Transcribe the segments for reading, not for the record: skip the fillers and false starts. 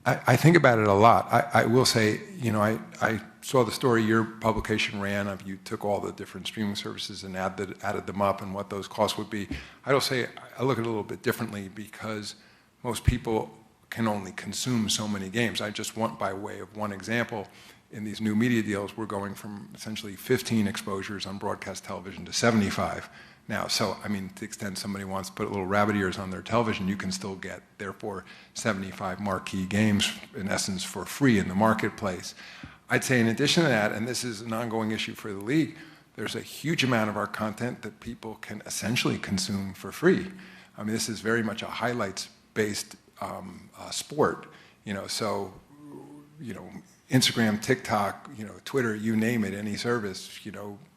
I think about it a lot. I will say, I saw the story your publication ran of you took all the different streaming services and added them up and what those costs would be. I will say I look at it a little bit differently because most people can only consume so many games. I just want, by way of one example, in these new media deals, we're going from essentially 15 exposures on broadcast television to 75 now. So, I mean, to the extent somebody wants to put little rabbit ears on their television, you can still get, therefore, 75 marquee games, in essence, for free in the marketplace. I'd say in addition to that, and this is an ongoing issue for the league, there's a huge amount of our content that people can essentially consume for free. I mean, this is very much a highlights-based sport, Instagram, TikTok, Twitter, you name it, any service,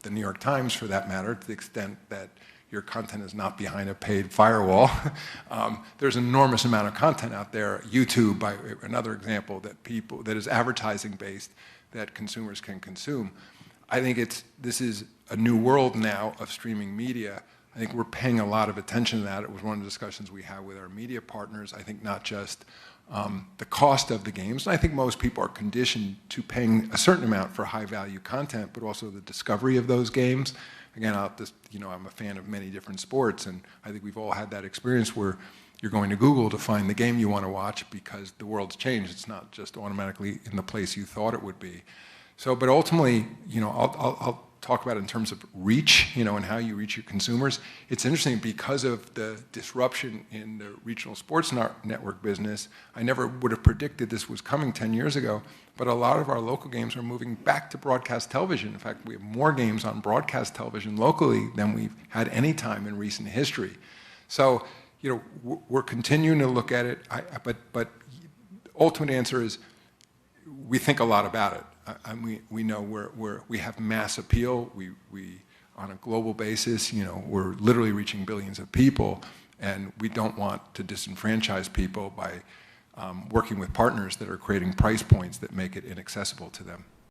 the New York Times for that matter, to the extent that your content is not behind a paid firewall. There's an enormous amount of content out there. YouTube, by another example, that is advertising based that consumers can consume. I think this is a new world now of streaming media. I think we're paying a lot of attention to that. It was one of the discussions we had with our media partners. I think not just the cost of the games. And I think most people are conditioned to paying a certain amount for high-value content, but also the discovery of those games. Again, I'm a fan of many different sports, and I think we've all had that experience where you're going to Google to find the game you want to watch because the world's changed. It's not just automatically in the place you thought it would be. So, but ultimately, I'll talk about it in terms of reach, and how you reach your consumers. It's interesting because of the disruption in the regional sports network business. I never would have predicted this was coming 10 years ago, but a lot of our local games are moving back to broadcast television. In fact, we have more games on broadcast television locally than we've had any time in recent history. So, we're continuing to look at it, but ultimate answer is we think a lot about it. We know we have mass appeal. We on a global basis, we're literally reaching billions of people, and we don't want to disenfranchise people by working with partners that are creating price points that make it inaccessible to them.